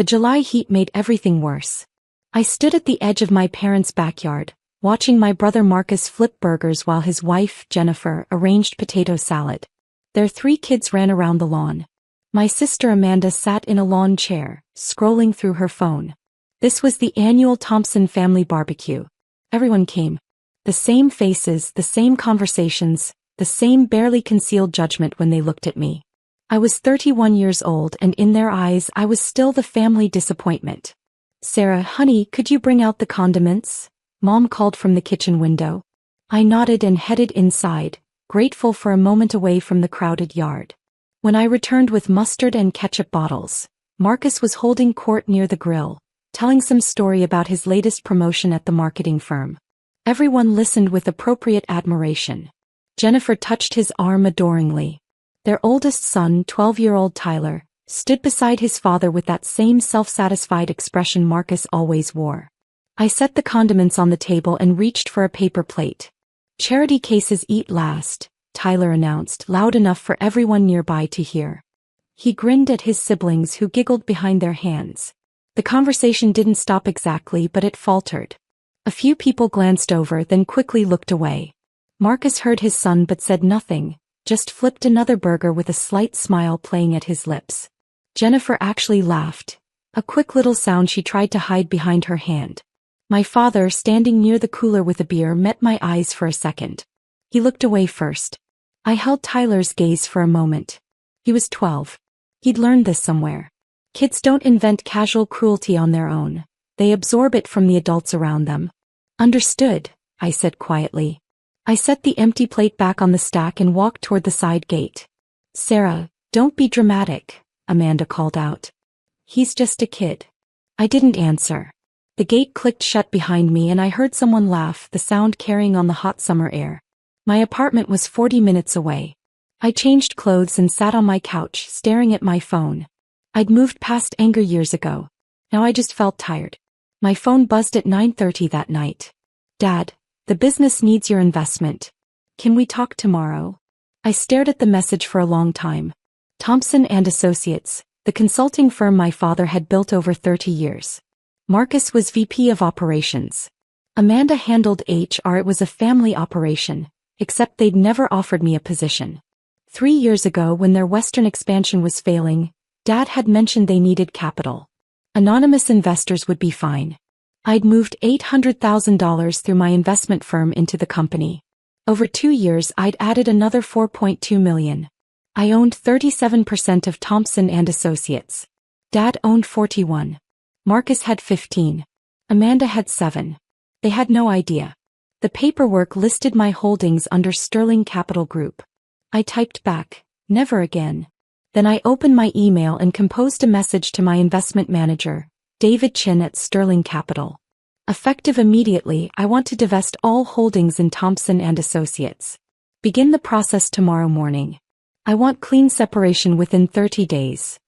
The July heat made everything worse. I stood at the edge of my parents' backyard, watching my brother Marcus flip burgers while his wife, Jennifer, arranged potato salad. Their 3 kids ran around the lawn. My sister Amanda sat in a lawn chair, scrolling through her phone. This was the annual Thompson family barbecue. Everyone came. The same faces, the same conversations, the same barely concealed judgment when they looked at me. I was 31 years old and in their eyes I was still the family disappointment. "Sarah, honey, could you bring out the condiments?" Mom called from the kitchen window. I nodded and headed inside, grateful for a moment away from the crowded yard. When I returned with mustard and ketchup bottles, Marcus was holding court near the grill, telling some story about his latest promotion at the marketing firm. Everyone listened with appropriate admiration. Jennifer touched his arm adoringly. Their oldest son, 12-year-old Tyler, stood beside his father with that same self-satisfied expression Marcus always wore. I set the condiments on the table and reached for a paper plate. "Charity cases eat last," Tyler announced, loud enough for everyone nearby to hear. He grinned at his siblings who giggled behind their hands. The conversation didn't stop exactly, but it faltered. A few people glanced over, then quickly looked away. Marcus heard his son but said nothing, just flipped another burger with a slight smile playing at his lips. Jennifer actually laughed, a quick little sound she tried to hide behind her hand. My father, standing near the cooler with a beer, met my eyes for a second. He looked away first. I held Tyler's gaze for a moment. He was 12. He'd learned this somewhere. Kids don't invent casual cruelty on their own. They absorb it from the adults around them. "Understood," I said quietly. I set the empty plate back on the stack and walked toward the side gate. "Sarah, don't be dramatic," Amanda called out. "He's just a kid." I didn't answer. The gate clicked shut behind me and I heard someone laugh, the sound carrying on the hot summer air. My apartment was 40 minutes away. I changed clothes and sat on my couch, staring at my phone. I'd moved past anger years ago. Now I just felt tired. My phone buzzed at 9:30 that night. "Dad, the business needs your investment. Can we talk tomorrow?" I stared at the message for a long time. Thompson and Associates, the consulting firm my father had built over 30 years. Marcus was VP of Operations. Amanda handled HR. It was a family operation, except they'd never offered me a position. 3 years ago, when their Western expansion was failing, Dad had mentioned they needed capital. Anonymous investors would be fine. I'd moved $800,000 through my investment firm into the company. Over 2 years I'd added another $4.2 million. I owned 37% of Thompson and Associates. Dad owned 41. Marcus had 15. Amanda had 7. They had no idea. The paperwork listed my holdings under Sterling Capital Group. I typed back, "Never again." Then I opened my email and composed a message to my investment manager, David Chin at Sterling Capital. "Effective immediately, I want to divest all holdings in Thompson and Associates. Begin the process tomorrow morning. I want clean separation within 30 days.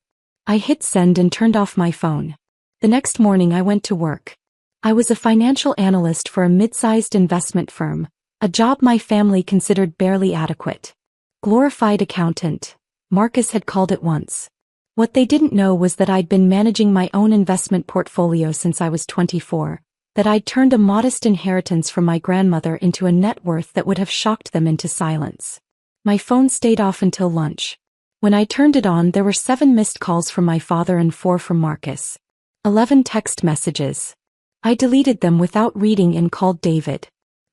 I hit send and turned off my phone. The next morning I went to work. I was a financial analyst for a mid-sized investment firm, a job my family considered barely adequate. Glorified accountant, Marcus had called it once. What they didn't know was that I'd been managing my own investment portfolio since I was 24, that I'd turned a modest inheritance from my grandmother into a net worth that would have shocked them into silence. My phone stayed off until lunch. When I turned it on, there were 7 missed calls from my father and 4 from Marcus. 11 text messages. I deleted them without reading and called David.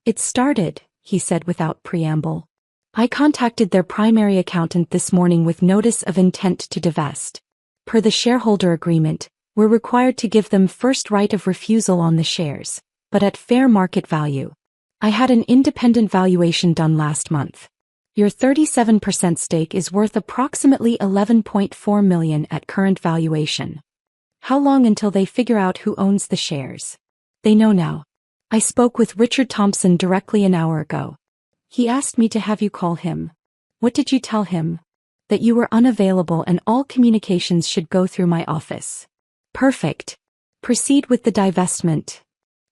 "It started," he said without preamble. "I contacted their primary accountant this morning with notice of intent to divest. Per the shareholder agreement, we're required to give them first right of refusal on the shares, but at fair market value. I had an independent valuation done last month. Your 37% stake is worth approximately $11.4 million at current valuation. How long until they figure out who owns the shares? They know now. I spoke with Richard Thompson directly an hour ago. He asked me to have you call him. What did you tell him? That you were unavailable and all communications should go through my office. Perfect. Proceed with the divestment."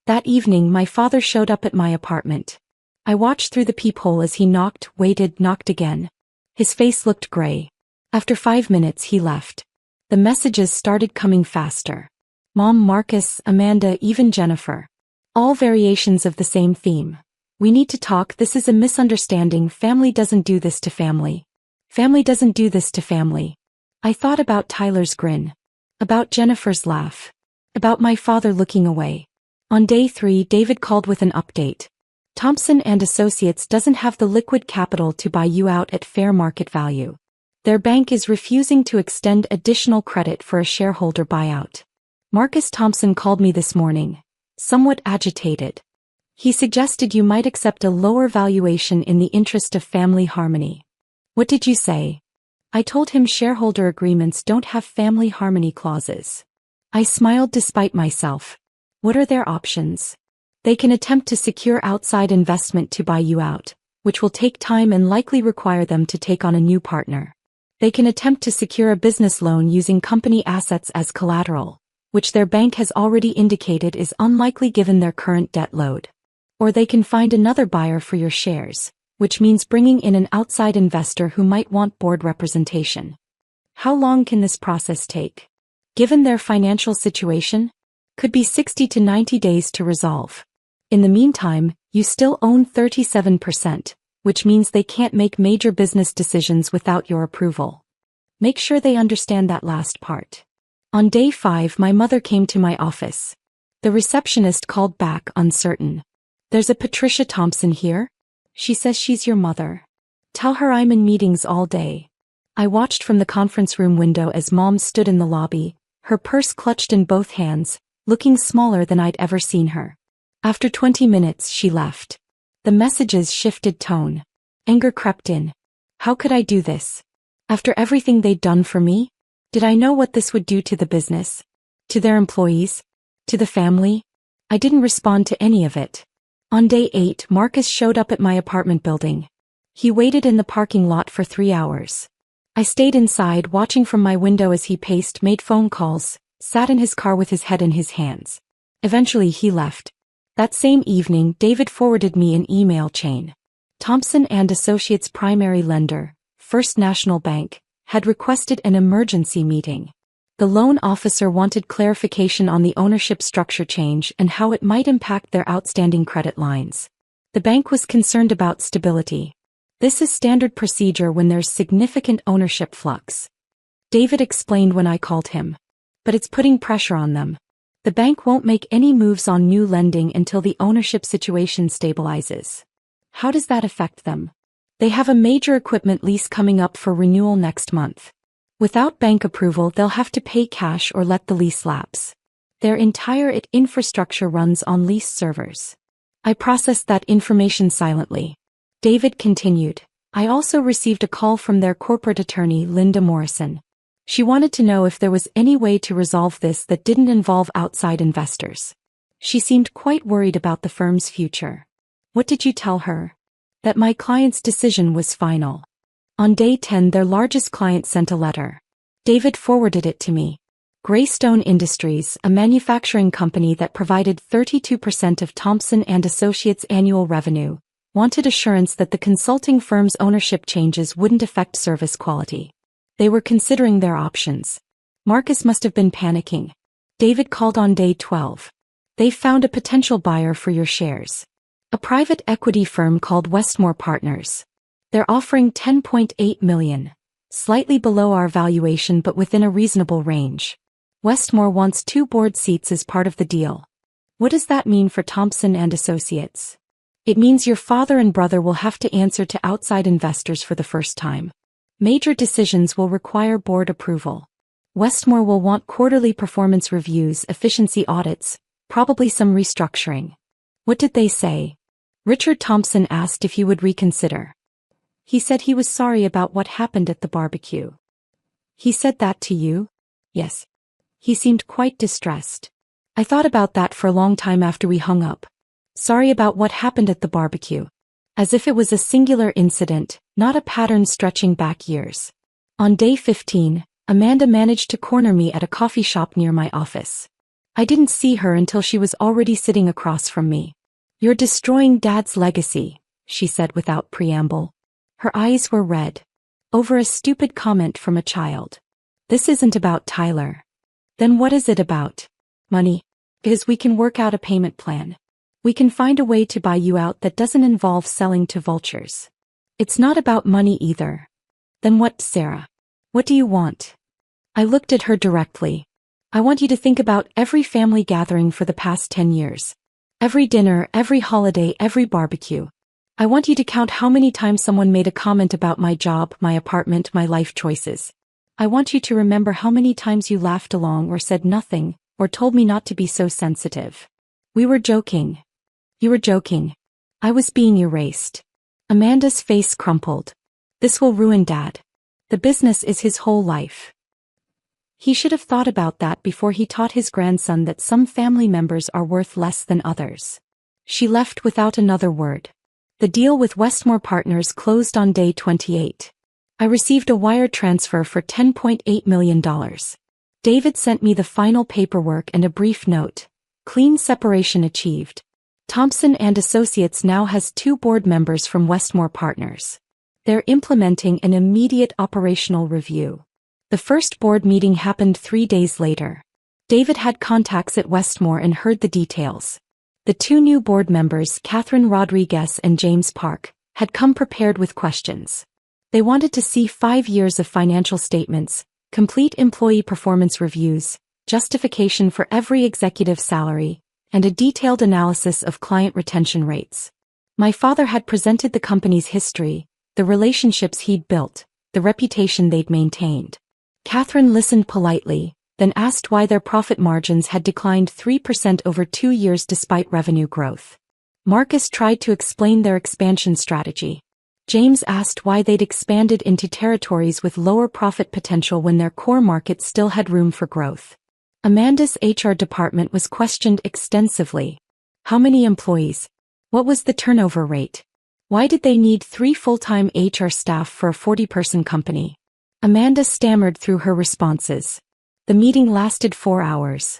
That evening my father showed up at my apartment. I watched through the peephole as he knocked, waited, knocked again. His face looked gray. After 5 minutes he left. The messages started coming faster. Mom, Marcus, Amanda, even Jennifer. All variations of the same theme. We need to talk, this is a misunderstanding, family doesn't do this to family. Family doesn't do this to family. I thought about Tyler's grin. About Jennifer's laugh. About my father looking away. On day 3, David called with an update. Thompson and Associates doesn't have the liquid capital to buy you out at fair market value. Their bank is refusing to extend additional credit for a shareholder buyout. Marcus Thompson called me this morning, somewhat agitated. He suggested you might accept a lower valuation in the interest of family harmony. What did you say? I told him shareholder agreements don't have family harmony clauses. I smiled despite myself. What are their options? They can attempt to secure outside investment to buy you out, which will take time and likely require them to take on a new partner. They can attempt to secure a business loan using company assets as collateral, which their bank has already indicated is unlikely given their current debt load. Or they can find another buyer for your shares, which means bringing in an outside investor who might want board representation. How long can this process take? Given their financial situation, could be 60 to 90 days to resolve. In the meantime, you still own 37%, which means they can't make major business decisions without your approval. Make sure they understand that last part. On day 5, my mother came to my office. The receptionist called back, uncertain. There's a Patricia Thompson here? She says she's your mother. Tell her I'm in meetings all day. I watched from the conference room window as Mom stood in the lobby, her purse clutched in both hands, looking smaller than I'd ever seen her. After 20 minutes, she left. The messages shifted tone. Anger crept in. How could I do this? After everything they'd done for me? Did I know what this would do to the business? To their employees? To the family? I didn't respond to any of it. On day 8, Marcus showed up at my apartment building. He waited in the parking lot for 3 hours. I stayed inside watching from my window as he paced, made phone calls, sat in his car with his head in his hands. Eventually he left. That same evening, David forwarded me an email chain. Thompson and Associates primary lender, First National Bank, had requested an emergency meeting. The loan officer wanted clarification on the ownership structure change and how it might impact their outstanding credit lines. The bank was concerned about stability. This is standard procedure when there's significant ownership flux. David explained when I called him. But it's putting pressure on them. The bank won't make any moves on new lending until the ownership situation stabilizes. How does that affect them? They have a major equipment lease coming up for renewal next month. Without bank approval, they'll have to pay cash or let the lease lapse. Their entire infrastructure runs on leased servers. I processed that information silently. David continued. I also received a call from their corporate attorney, Linda Morrison. She wanted to know if there was any way to resolve this that didn't involve outside investors. She seemed quite worried about the firm's future. What did you tell her? That my client's decision was final. On day 10, their largest client sent a letter. David forwarded it to me. Greystone Industries, a manufacturing company that provided 32% of Thompson and Associates' annual revenue, wanted assurance that the consulting firm's ownership changes wouldn't affect service quality. They were considering their options. Marcus must have been panicking. David called on day 12. They found a potential buyer for your shares. A private equity firm called Westmore Partners. They're offering $10.8 million. Slightly below our valuation but within a reasonable range. Westmore wants 2 board seats as part of the deal. What does that mean for Thompson and Associates? It means your father and brother will have to answer to outside investors for the first time. Major decisions will require board approval. Westmore will want quarterly performance reviews, efficiency audits, probably some restructuring. What did they say? Richard Thompson asked if you would reconsider. He said he was sorry about what happened at the barbecue. He said that to you? Yes. He seemed quite distressed. I thought about that for a long time after we hung up. Sorry about what happened at the barbecue. As if it was a singular incident, not a pattern stretching back years. On day 15, Amanda managed to corner me at a coffee shop near my office. I didn't see her until she was already sitting across from me. You're destroying Dad's legacy, she said without preamble. Her eyes were red. Over a stupid comment from a child. This isn't about Tyler. Then what is it about? Money. Because we can work out a payment plan. We can find a way to buy you out that doesn't involve selling to vultures. It's not about money either. Then what, Sarah? What do you want? I looked at her directly. I want you to think about every family gathering for the past 10 years. Every dinner, every holiday, every barbecue. I want you to count how many times someone made a comment about my job, my apartment, my life choices. I want you to remember how many times you laughed along or said nothing, or told me not to be so sensitive. We were joking. You were joking. I was being erased. Amanda's face crumpled. This will ruin Dad. The business is his whole life. He should have thought about that before he taught his grandson that some family members are worth less than others. She left without another word. The deal with Westmore Partners closed on day 28. I received a wire transfer for $10.8 million. David sent me the final paperwork and a brief note. Clean separation achieved. Thompson and Associates now has 2 board members from Westmore Partners. They're implementing an immediate operational review. The first board meeting happened 3 days later. David had contacts at Westmore and heard the details. The 2 new board members, Catherine Rodriguez and James Park, had come prepared with questions. They wanted to see 5 years of financial statements, complete employee performance reviews, justification for every executive salary, and a detailed analysis of client retention rates. My father had presented the company's history, the relationships he'd built, the reputation they'd maintained. Catherine listened politely, then asked why their profit margins had declined 3% over 2 years despite revenue growth. Marcus tried to explain their expansion strategy. James asked why they'd expanded into territories with lower profit potential when their core market still had room for growth. Amanda's HR department was questioned extensively. How many employees? What was the turnover rate? Why did they need 3 full-time HR staff for a 40-person company? Amanda stammered through her responses. The meeting lasted 4 hours.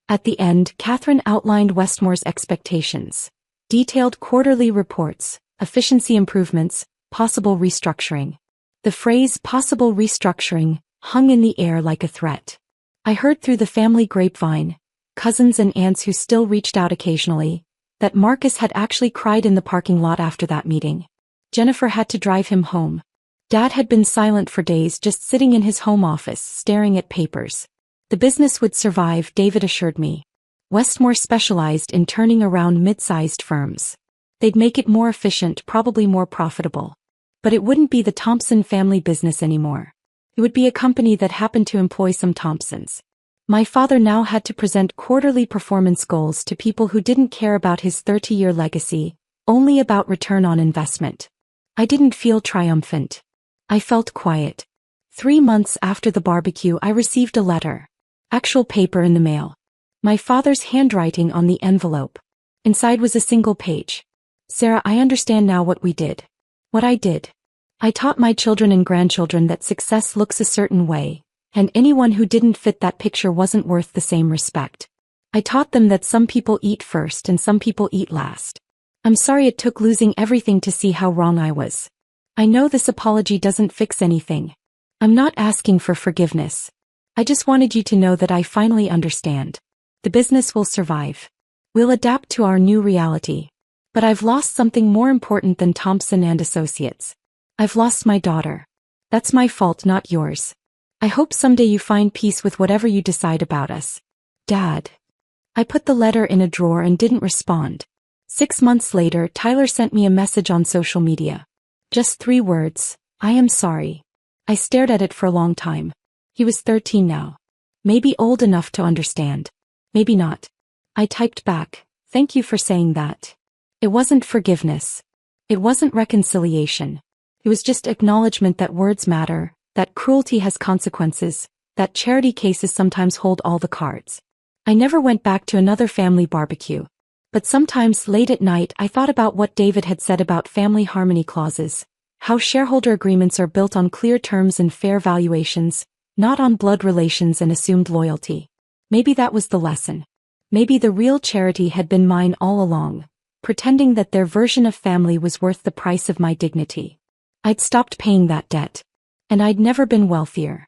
At the end, Catherine outlined Westmore's expectations. Detailed quarterly reports, efficiency improvements, possible restructuring. The phrase possible restructuring hung in the air like a threat. I heard through the family grapevine, cousins and aunts who still reached out occasionally, that Marcus had actually cried in the parking lot after that meeting. Jennifer had to drive him home. Dad had been silent for days, just sitting in his home office, staring at papers. The business would survive, David assured me. Westmore specialized in turning around mid-sized firms. They'd make it more efficient, probably more profitable. But it wouldn't be the Thompson family business anymore. It would be a company that happened to employ some Thompsons. My father now had to present quarterly performance goals to people who didn't care about his 30-year legacy, only about return on investment. I didn't feel triumphant. I felt quiet. 3 months after the barbecue, I received a letter. Actual paper in the mail. My father's handwriting on the envelope. Inside was a single page. Sarah, I understand now what we did. What I did. I taught my children and grandchildren that success looks a certain way, and anyone who didn't fit that picture wasn't worth the same respect. I taught them that some people eat first and some people eat last. I'm sorry it took losing everything to see how wrong I was. I know this apology doesn't fix anything. I'm not asking for forgiveness. I just wanted you to know that I finally understand. The business will survive. We'll adapt to our new reality. But I've lost something more important than Thompson and Associates. I've lost my daughter. That's my fault, not yours. I hope someday you find peace with whatever you decide about us. Dad. I put the letter in a drawer and didn't respond. 6 months later, Tyler sent me a message on social media. Just 3 words, I am sorry. I stared at it for a long time. He was 13 now. Maybe old enough to understand. Maybe not. I typed back, thank you for saying that. It wasn't forgiveness. It wasn't reconciliation. It was just acknowledgement that words matter, that cruelty has consequences, that charity cases sometimes hold all the cards. I never went back to another family barbecue. But sometimes late at night I thought about what David had said about family harmony clauses, how shareholder agreements are built on clear terms and fair valuations, not on blood relations and assumed loyalty. Maybe that was the lesson. Maybe the real charity had been mine all along, pretending that their version of family was worth the price of my dignity. I'd stopped paying that debt. And I'd never been wealthier.